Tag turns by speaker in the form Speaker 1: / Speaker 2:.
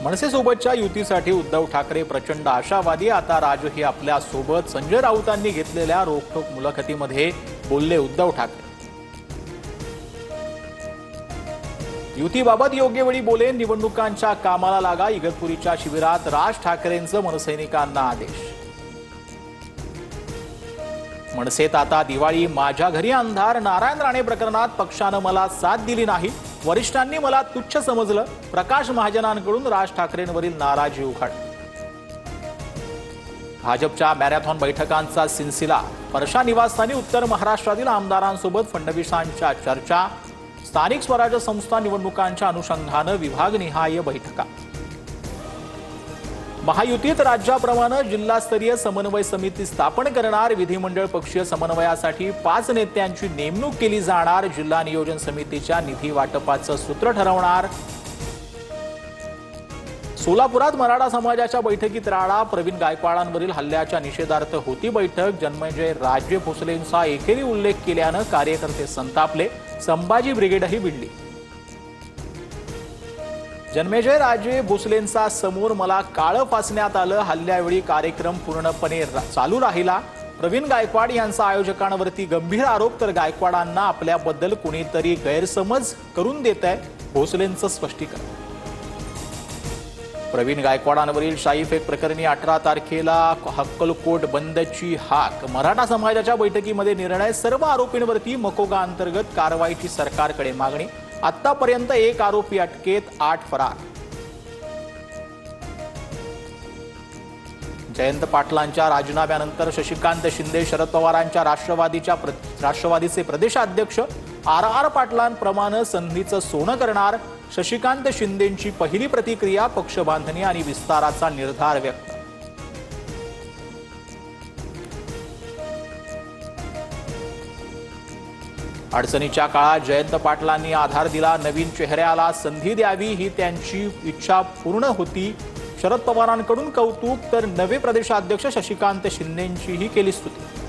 Speaker 1: मनसेसोबतच्या युतीसाठी उद्धव ठाकरे प्रचंड आशावादी। आता राजही आपल्या सोबत। संजय राऊतांनी घेतलेल्या रोखठोक मुलाखतीमध्ये बोलले उद्धव ठाकरे। युतीबाबत योग्य वेळी बोले, निवडणुकांच्या कामाला लागा। इगतपुरीच्या शिबिरात राज ठाकरेंचं मनसैनिकांना आदेश। मनसेत आता दिवाळी, माझ्या घरी अंधार। नारायण राणे प्रकरणात पक्षानं मला साथ दिली नाही, वरिष्ठांनी मला तुच्छ समजलं। प्रकाश महाजनांकडून राज ठाकरेंवरील नाराजी उघड। भाजपच्या मॅरेथॉन बैठकांचा सिलसिला। वर्षा निवासस्थानी उत्तर महाराष्ट्रातील आमदारांसोबत फडणवीसांच्या चर्चा। स्थानिक स्वराज्य संस्था निवडणुकांच्या अनुषंगानं विभागनिहाय बैठका। महायुतीत राज्याप्रमाणे जिल्हास्तरीय समन्वय समिती स्थापन करणार। विधिमंडळ पक्षीय समन्वयासाठी 5 नेत्यांची नेमणूक केली जाणार। जिल्हा नियोजन समितीच्या निधी वाटपाचं सूत्र ठरवणार। सोलापुरात मराठा समाजाच्या बैठकीत राडा। प्रवीण गायकवाडांवरील हल्ल्याच्या निषेधार्थ होती बैठक। जन्मेजय राजे भोसलेंचा एकेरी उल्लेख केल्यानं कार्यकर्ते संतापले। संभाजी ब्रिगेडही भिडली। जन्मेजय राजे भोसलेंचा समोर मला काळं फासण्यात आलं। हल्ल्यावेळी कार्यक्रम पूर्णपणे चालू राहिला। प्रवीण गायकवाड यांचा आयोजकांवरती गंभीर आरोप। तर गायकवाडांना आपल्याबद्दल कोणीतरी गैरसमज करून देत आहे, भोसलेंचं स्पष्टीकरण। प्रवीण गायकवाडांवरील शाईफेक प्रकरणी 18 तारखेला हक्कलकोट बंदची हाक। मराठा समाजाच्या बैठकीमध्ये निर्णय। सर्व आरोपींवरती मकोगा अंतर्गत कारवाईची सरकारकडे मागणी। आतापर्यंत 1 आरोपी अटकेत, 8 फरार। जयंत पाटलांच्या राजीनाम्यानंतर शशिकांत शिंदे शरद पवारांच्या राष्ट्रवादीचे प्रदेशाध्यक्ष आर पाटलांप्रमाणे संधीचं सोनं करणार। शशिकांत शिंदेंची पहिली प्रतिक्रिया। पक्ष बांधणी आणि विस्ताराचा निर्धार व्यक्त। अडचणीच्या काळात जयंत पाटलांनी आधार दिला। नवीन चेहऱ्याला संधी द्यावी ही त्यांची इच्छा पूर्ण होती। शरद पवारांकडून कौतुक। तर नवे प्रदेशाध्यक्ष शशिकांत शिंदेंचीही केली स्तुती।